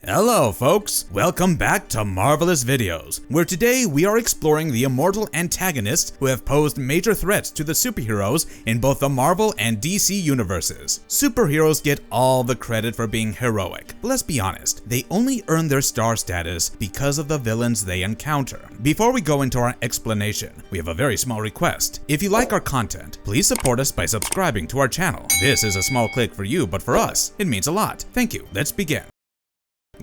Hello folks, welcome back to Marvelous Videos, where today we are exploring the immortal antagonists who have posed major threats to the superheroes in both the Marvel and DC universes. Superheroes get all the credit for being heroic, but let's be honest, they only earn their star status because of the villains they encounter. Before we go into our explanation, we have a very small request. If you like our content, please support us by subscribing to our channel. This is a small click for you, but for us, it means a lot. Thank you. Let's begin.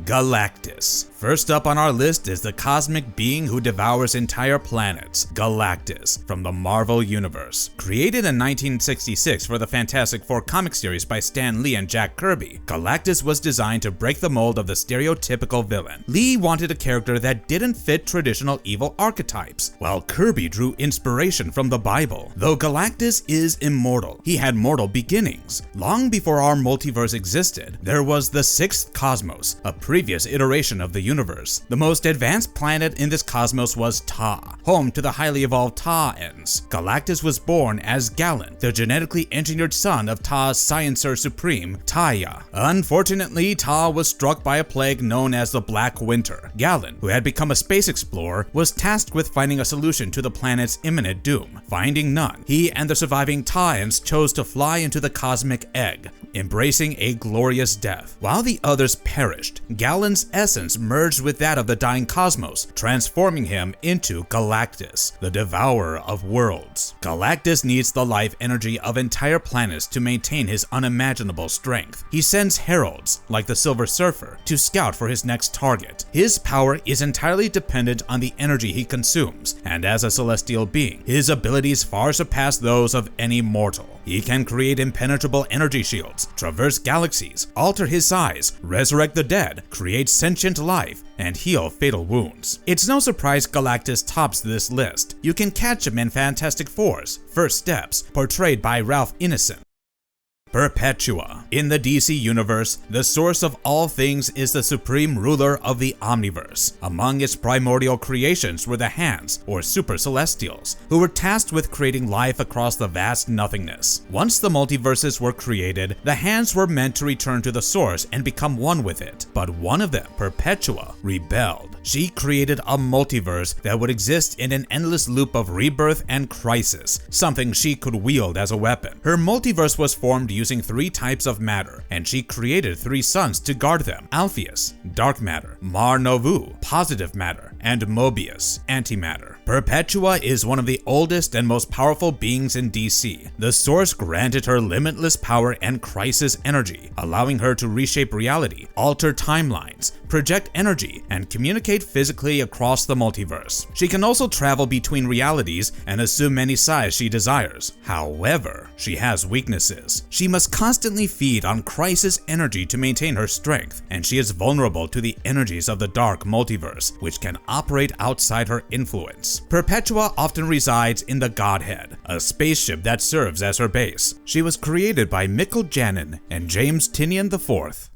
Galactus. First up on our list is the cosmic being who devours entire planets, Galactus, from the Marvel Universe. Created in 1966 for the Fantastic Four comic series by Stan Lee and Jack Kirby, Galactus was designed to break the mold of the stereotypical villain. Lee wanted a character that didn't fit traditional evil archetypes, while Kirby drew inspiration from the Bible. Though Galactus is immortal, he had mortal beginnings. Long before our multiverse existed, there was the Sixth Cosmos, a previous iteration of the universe. The most advanced planet in this cosmos was Ta, home to the highly evolved Ta-ens. Galactus was born as Galen, the genetically engineered son of Ta's Sciencer Supreme, Taya. Unfortunately, Ta was struck by a plague known as the Black Winter. Galen, who had become a space explorer, was tasked with finding a solution to the planet's imminent doom. Finding none, he and the surviving Ta-ens chose to fly into the cosmic egg, embracing a glorious death. While the others perished, Galen's essence merged with that of the dying cosmos, transforming him into Galactus, the devourer of worlds. Galactus needs the life energy of entire planets to maintain his unimaginable strength. He sends heralds, like the Silver Surfer, to scout for his next target. His power is entirely dependent on the energy he consumes, and as a celestial being, his abilities far surpass those of any mortal. He can create impenetrable energy shields, traverse galaxies, alter his size, resurrect the dead, create sentient life, and heal fatal wounds. It's no surprise Galactus tops this list. You can catch him in Fantastic Four's First Steps, portrayed by Ralph Ineson. Perpetua. In the DC universe, the source of all things is the supreme ruler of the Omniverse. Among its primordial creations were the Hands, or Super Celestials, who were tasked with creating life across the vast nothingness. Once the multiverses were created, the Hands were meant to return to the source and become one with it. But one of them, Perpetua, rebelled. She created a multiverse that would exist in an endless loop of rebirth and crisis, something she could wield as a weapon. Her multiverse was formed using three types of matter, and she created three suns to guard them: Alpheus, dark matter; Mar-Novu, positive matter; and Mobius, antimatter. Perpetua is one of the oldest and most powerful beings in DC. The source granted her limitless power and crisis energy, allowing her to reshape reality, alter timelines, project energy, and communicate physically across the multiverse. She can also travel between realities and assume any size she desires. However, she has weaknesses. She must constantly feed on crisis energy to maintain her strength, and she is vulnerable to the energies of the dark multiverse, which can operate outside her influence. Perpetua often resides in the Godhead, a spaceship that serves as her base. She was created by Mikkel Janin and James Tynion IV.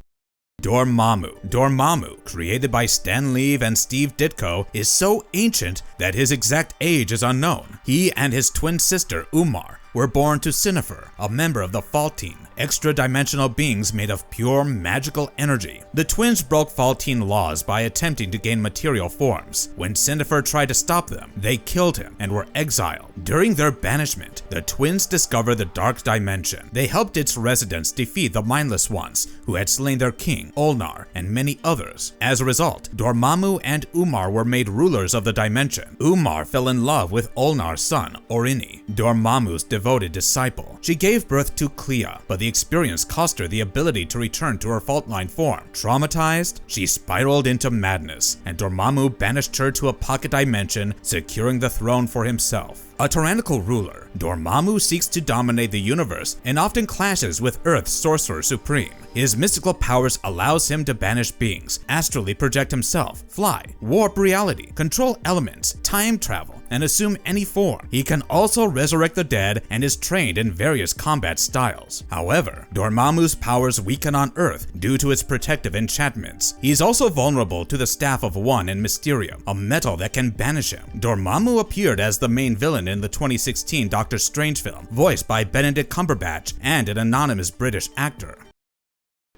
Dormamu, created by Stan Lee and Steve Ditko, is so ancient that his exact age is unknown. He and his twin sister, Umar, were born to Cinnifer, a member of the Faltine, extra-dimensional beings made of pure magical energy. The twins broke Faltine laws by attempting to gain material forms. When Cinnifer tried to stop them, they killed him and were exiled. During their banishment, the twins discovered the Dark Dimension. They helped its residents defeat the Mindless Ones, who had slain their king, Ulnar, and many others. As a result, Dormamu and Umar were made rulers of the dimension. Umar fell in love with Ulnar's son, Orini, Dormamu's devoted disciple. She gave birth to Clea, but the experience cost her the ability to return to her fault-line form. Traumatized, she spiraled into madness, and Dormamu banished her to a pocket dimension, securing the throne for himself. A tyrannical ruler, Dormamu seeks to dominate the universe and often clashes with Earth's Sorcerer Supreme. His mystical powers allows him to banish beings, astrally project himself, fly, warp reality, control elements, time travel, and assume any form. He can also resurrect the dead and is trained in various combat styles. However, Dormamu's powers weaken on Earth due to its protective enchantments. He is also vulnerable to the Staff of One and Mysterium, a metal that can banish him. Dormamu appeared as the main villain in the 2016 Doctor Strange film, voiced by Benedict Cumberbatch and an anonymous British actor.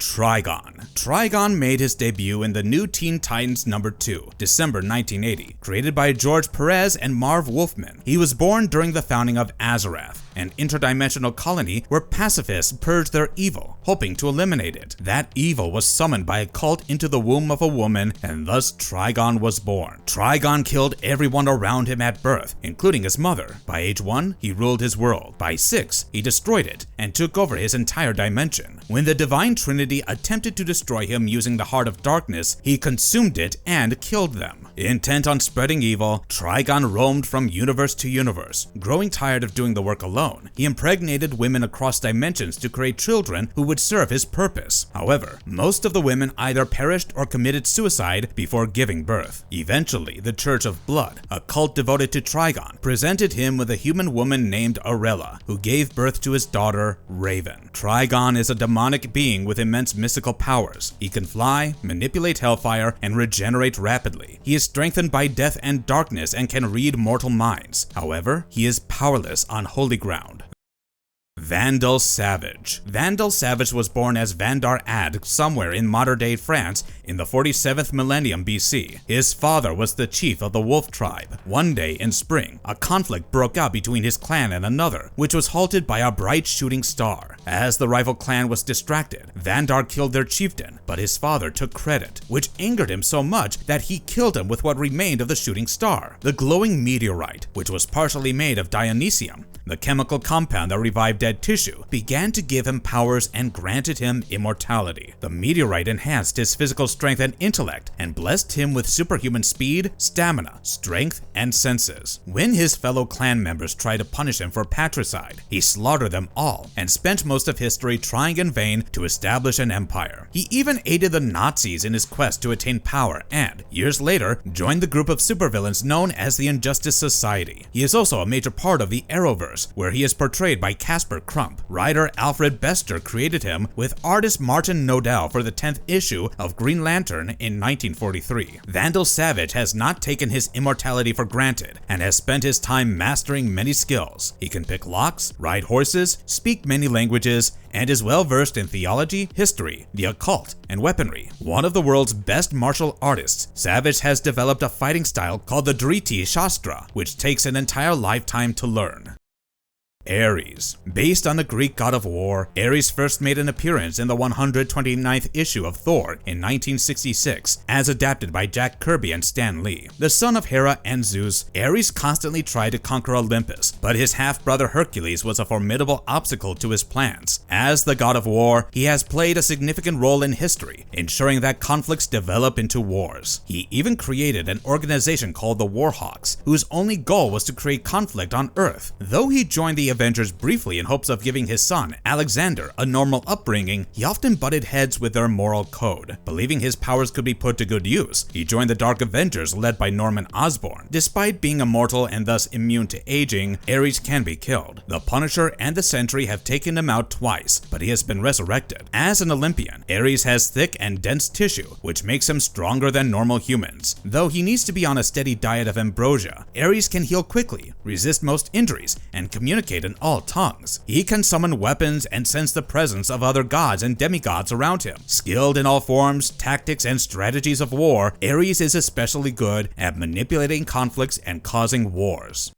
Trigon. Trigon made his debut in the New Teen Titans #2, December 1980, created by George Perez and Marv Wolfman. He was born during the founding of Azarath, an interdimensional colony where pacifists purged their evil, hoping to eliminate it. That evil was summoned by a cult into the womb of a woman, and thus Trigon was born. Trigon killed everyone around him at birth, including his mother. By age 1, he ruled his world. By 6, he destroyed it and took over his entire dimension. When the Divine Trinity attempted to destroy him using the Heart of Darkness, he consumed it and killed them. Intent on spreading evil, Trigon roamed from universe to universe. Growing tired of doing the work alone, he impregnated women across dimensions to create children who would serve his purpose. However, most of the women either perished or committed suicide before giving birth. Eventually, the Church of Blood, a cult devoted to Trigon, presented him with a human woman named Arella, who gave birth to his daughter, Raven. Trigon is a demonic being with immense mystical powers. He can fly, manipulate hellfire, and regenerate rapidly. He is strengthened by death and darkness and can read mortal minds. However, he is powerless on holy ground. Vandal Savage. Vandal Savage was born as Vandar Ad somewhere in modern-day France in the 47th millennium BC. His father was the chief of the Wolf tribe. One day in spring, a conflict broke out between his clan and another, which was halted by a bright shooting star. As the rival clan was distracted, Vandar killed their chieftain, but his father took credit, which angered him so much that he killed him with what remained of the shooting star, the glowing meteorite, which was partially made of Dionysium. The chemical compound that revived dead tissue began to give him powers and granted him immortality. The meteorite enhanced his physical strength and intellect and blessed him with superhuman speed, stamina, strength, and senses. When his fellow clan members tried to punish him for patricide, he slaughtered them all and spent most of history trying in vain to establish an empire. He even aided the Nazis in his quest to attain power and, years later, joined the group of supervillains known as the Injustice Society. He is also a major part of the Arrowverse, where he is portrayed by Casper Crump. Writer Alfred Bester created him with artist Martin Nodell for the 10th issue of Green Lantern in 1943. Vandal Savage has not taken his immortality for granted and has spent his time mastering many skills. He can pick locks, ride horses, speak many languages, and is well versed in theology, history, the occult, and weaponry. One of the world's best martial artists, Savage has developed a fighting style called the Driti Shastra, which takes an entire lifetime to learn. Aries. Based on the Greek god of war, Aries first made an appearance in the 129th issue of Thor in 1966, as adapted by Jack Kirby and Stan Lee. The son of Hera and Zeus, Aries constantly tried to conquer Olympus, but his half-brother Hercules was a formidable obstacle to his plans. As the god of war, he has played a significant role in history, ensuring that conflicts develop into wars. He even created an organization called the Warhawks, whose only goal was to create conflict on Earth. Though he joined the Avengers briefly in hopes of giving his son, Alexander, a normal upbringing, he often butted heads with their moral code. Believing his powers could be put to good use, he joined the Dark Avengers led by Norman Osborn. Despite being immortal and thus immune to aging, Ares can be killed. The Punisher and the Sentry have taken him out twice, but he has been resurrected. As an Olympian, Ares has thick and dense tissue, which makes him stronger than normal humans. Though he needs to be on a steady diet of ambrosia, Ares can heal quickly, resist most injuries, and communicate in all tongues. He can summon weapons and sense the presence of other gods and demigods around him. Skilled in all forms, tactics, and strategies of war, Ares is especially good at manipulating conflicts and causing wars.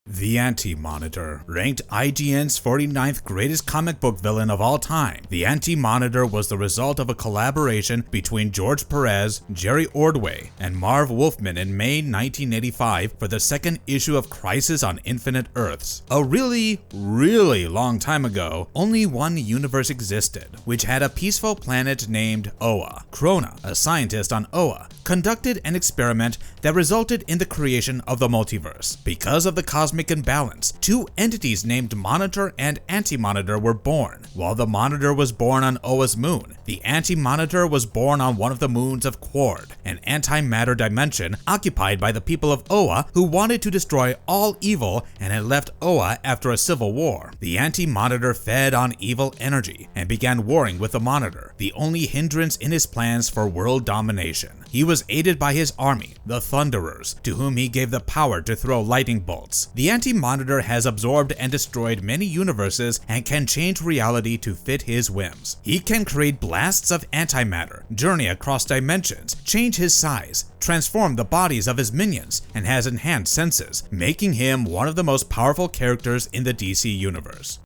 The AntiMonitor. Ranked IGN's 49th greatest comic book villain of all time, the AntiMonitor was the result of a collaboration between George Perez, Jerry Ordway, and Marv Wolfman in May 1985 for the second issue of Crisis on Infinite Earths. A really long time ago, only one universe existed, which had a peaceful planet named Oa. Krona, a scientist on Oa, conducted an experiment that resulted in the creation of the multiverse. Because of the cosmic imbalance, two entities named Monitor and AntiMonitor were born. While the Monitor was born on Oa's moon, the AntiMonitor was born on one of the moons of Quord, an antimatter dimension occupied by the people of Oa who wanted to destroy all evil and had left Oa after a civil war. The AntiMonitor fed on evil energy and began warring with the Monitor, the only hindrance in his plans for world domination. He was aided by his army, the Thunderers, to whom he gave the power to throw lightning bolts. The AntiMonitor has absorbed and destroyed many universes and can change reality to fit his whims. He can create blasts of antimatter, journey across dimensions, change his size, transform the bodies of his minions, and has enhanced senses, making him one of the most powerful characters in the DC universe.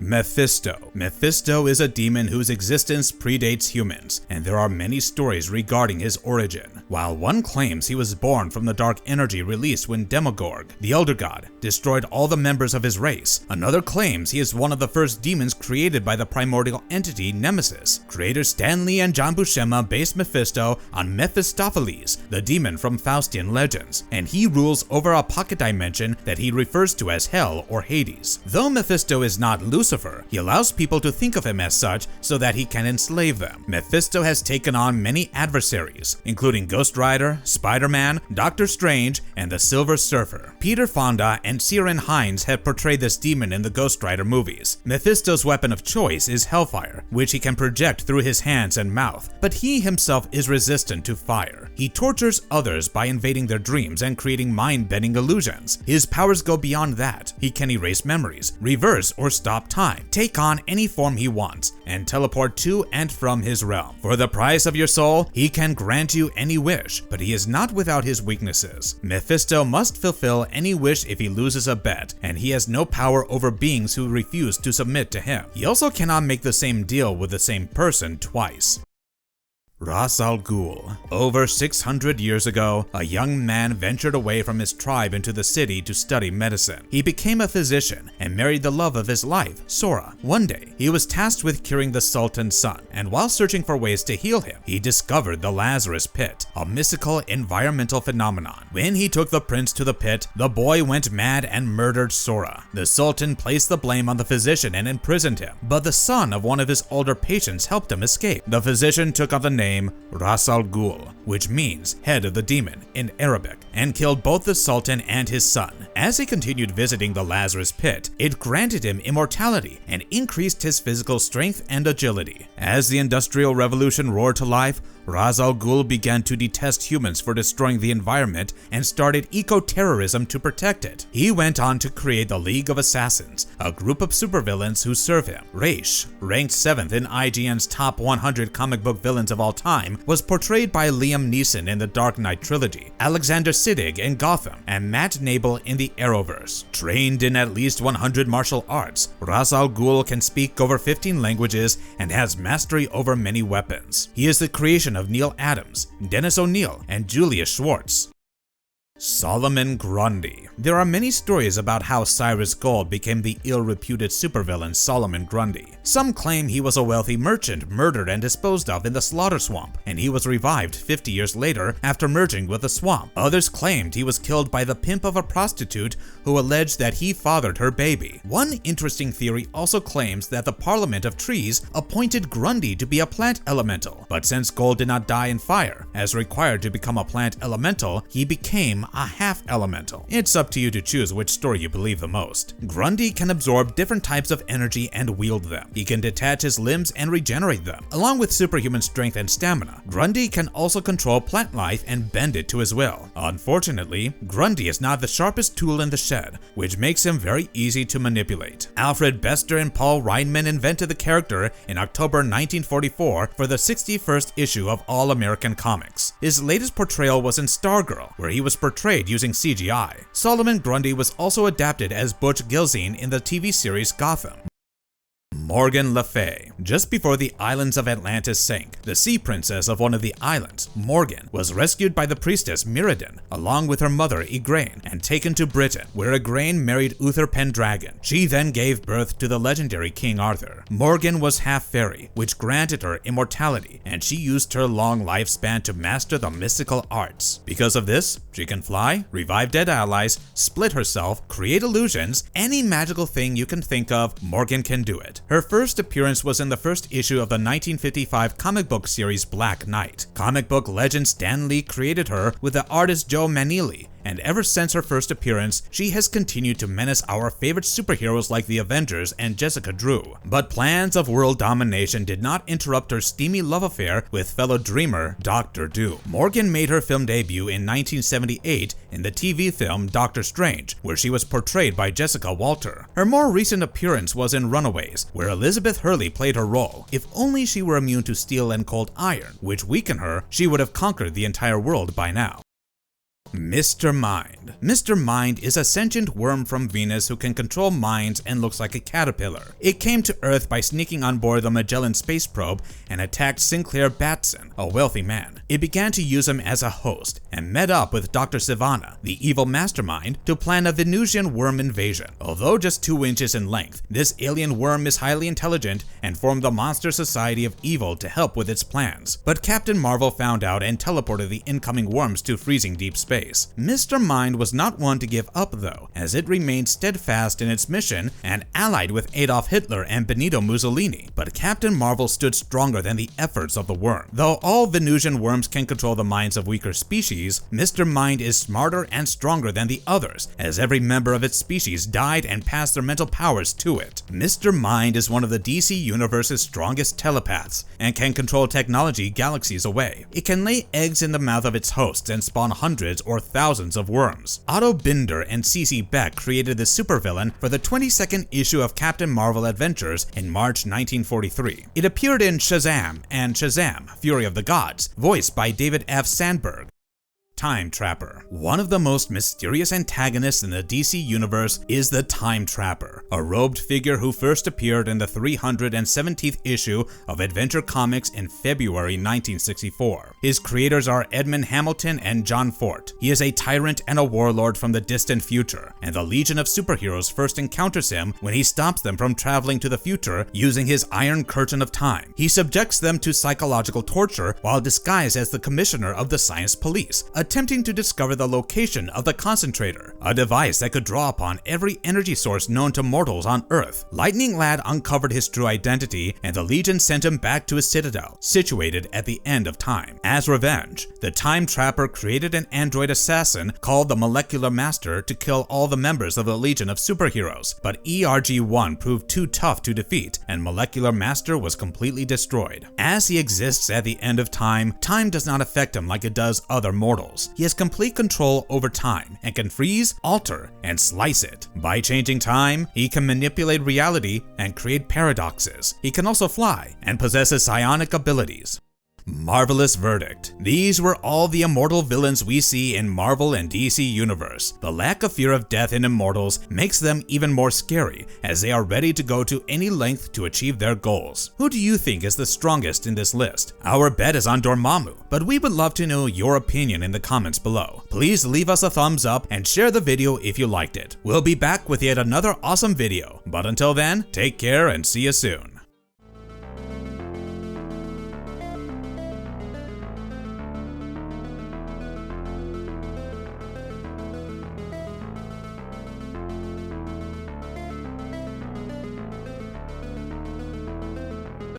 Methisto. Methisto is a demon whose existence predates humans, and there are many stories regarding his origin. While one claims he was born from the dark energy released when Demogorg, the Elder God, destroyed all the members of his race, another claims he is one of the first demons created by the primordial entity Nemesis. Creators Stan Lee and John Buscema based Mephisto on Mephistopheles, the demon from Faustian legends, and he rules over a pocket dimension that he refers to as Hell or Hades. Though Mephisto is not Lucifer, he allows people to think of him as such so that he can enslave them. Mephisto has taken on many adversaries, including Ghost Rider, Spider-Man, Doctor Strange, and the Silver Surfer. Peter Fonda and Ciarán Hinds have portrayed this demon in the Ghost Rider movies. Mephisto's weapon of choice is Hellfire, which he can project through his hands and mouth, but he himself is resistant to fire. He tortures others by invading their dreams and creating mind-bending illusions. His powers go beyond that. He can erase memories, reverse or stop time, take on any form he wants, and teleport to and from his realm. For the price of your soul, he can grant you any wish, but he is not without his weaknesses. Mephisto must fulfill any wish if he loses a bet, and he has no power over beings who refuse to submit to him. He also cannot make the same deal with the same person twice. Rasal Ghoul. Over 600 years ago, a young man ventured away from his tribe into the city to study medicine. He became a physician and married the love of his life, Sora. One day, he was tasked with curing the Sultan's son, and while searching for ways to heal him, he discovered the Lazarus Pit, a mystical environmental phenomenon. When he took the prince to the pit, the boy went mad and murdered Sora. The Sultan placed the blame on the physician and imprisoned him, but the son of one of his older patients helped him escape. The physician took on the name Rasal Ghoul, which means head of the demon in Arabic, and killed both the Sultan and his son. As he continued visiting the Lazarus Pit, it granted him immortality and increased his physical strength and agility. As the Industrial Revolution roared to life, Rasal Ghoul began to detest humans for destroying the environment and started eco-terrorism to protect it. He went on to create the League of Assassins, a group of supervillains who serve him. Raish, ranked 7th in IGN's top 100 comic book villains of all time, was portrayed by Liam Neeson in the Dark Knight trilogy, Alexander Siddig in Gotham, and Matt Nable in the Arrowverse. Trained in at least 100 martial arts, Rasal Ghoul can speak over 15 languages and has mastery over many weapons. He is the creation of Neil Adams, Dennis O'Neil, and Julius Schwartz. Solomon Grundy. There are many stories about how Cyrus Gold became the ill-reputed supervillain Solomon Grundy. Some claim he was a wealthy merchant murdered and disposed of in the Slaughter Swamp, and he was revived 50 years later after merging with the swamp. Others claimed he was killed by the pimp of a prostitute who alleged that he fathered her baby. One interesting theory also claims that the Parliament of Trees appointed Grundy to be a plant elemental, but since Gold did not die in fire, as required to become a plant elemental, he became a half-elemental. It's up to you to choose which story you believe the most. Grundy can absorb different types of energy and wield them. He can detach his limbs and regenerate them. Along with superhuman strength and stamina, Grundy can also control plant life and bend it to his will. Unfortunately, Grundy is not the sharpest tool in the shed, which makes him very easy to manipulate. Alfred Bester and Paul Reinman invented the character in October 1944 for the 61st issue of All American Comics. His latest portrayal was in Stargirl, where he was portrayed using CGI. Solomon Grundy was also adapted as Butch Gilzean in the TV series Gotham. Morgan Le Fay. Just before the islands of Atlantis sank, the sea princess of one of the islands, Morgan, was rescued by the priestess Mirrodin, along with her mother Igraine, and taken to Britain, where Igraine married Uther Pendragon. She then gave birth to the legendary King Arthur. Morgan was half fairy, which granted her immortality, and she used her long lifespan to master the mystical arts. Because of this, she can fly, revive dead allies, split herself, create illusions, any magical thing you can think of, Morgan can do it. Her first appearance was in the first issue of the 1955 comic book series Black Knight. Comic book legend Stan Lee created her with the artist Joe Manili, and ever since her first appearance, she has continued to menace our favorite superheroes like the Avengers and Jessica Drew. But plans of world domination did not interrupt her steamy love affair with fellow dreamer Dr. Doom. Morgan made her film debut in 1978 in the TV film Doctor Strange, where she was portrayed by Jessica Walter. Her more recent appearance was in Runaways, where Elizabeth Hurley played her role. If only she were immune to steel and cold iron, which weakened her, she would have conquered the entire world by now. Mr. Mind. Mr. Mind is a sentient worm from Venus who can control minds and looks like a caterpillar. It came to Earth by sneaking on board the Magellan space probe and attacked Sinclair Batson, a wealthy man. It began to use him as a host and met up with Dr. Sivana, the evil mastermind, to plan a Venusian worm invasion. Although just 2 inches in length, this alien worm is highly intelligent and formed the Monster Society of Evil to help with its plans. But Captain Marvel found out and teleported the incoming worms to freezing deep space. Mr. Mind was not one to give up though, as it remained steadfast in its mission and allied with Adolf Hitler and Benito Mussolini. But Captain Marvel stood stronger than the efforts of the worm. Though all Venusian worms can control the minds of weaker species, Mr. Mind is smarter and stronger than the others, as every member of its species died and passed their mental powers to it. Mr. Mind is one of the DC Universe's strongest telepaths and can control technology galaxies away. It can lay eggs in the mouth of its hosts and spawn hundreds or thousands of worms. Otto Binder and C.C. Beck created the supervillain for the 22nd issue of Captain Marvel Adventures in March 1943. It appeared in Shazam and Shazam! Fury of the Gods, voiced by David F. Sandberg. Time Trapper. One of the most mysterious antagonists in the DC Universe is the Time Trapper, a robed figure who first appeared in the 317th issue of Adventure Comics in February 1964. His creators are Edmund Hamilton and John Fort. He is a tyrant and a warlord from the distant future, and the Legion of Superheroes first encounters him when he stops them from traveling to the future using his Iron Curtain of Time. He subjects them to psychological torture while disguised as the commissioner of the Science Police, attempting to discover the location of the concentrator, a device that could draw upon every energy source known to mortals on Earth. Lightning Lad uncovered his true identity, and the Legion sent him back to his citadel, situated at the end of time. As revenge, the Time Trapper created an android assassin called the Molecular Master to kill all the members of the Legion of Superheroes, but ERG-1 proved too tough to defeat, and Molecular Master was completely destroyed. As he exists at the end of time, time does not affect him like it does other mortals. He has complete control over time and can freeze, alter, and slice it. By changing time, he can manipulate reality and create paradoxes. He can also fly and possesses psionic abilities. Marvelous verdict. These were all the immortal villains we see in Marvel and DC Universe. The lack of fear of death in Immortals makes them even more scary, as they are ready to go to any length to achieve their goals. Who do you think is the strongest in this list? Our bet is on Dormamu, but we would love to know your opinion in the comments below. Please leave us a thumbs up and share the video if you liked it. We'll be back with yet another awesome video, but until then, take care and see you soon.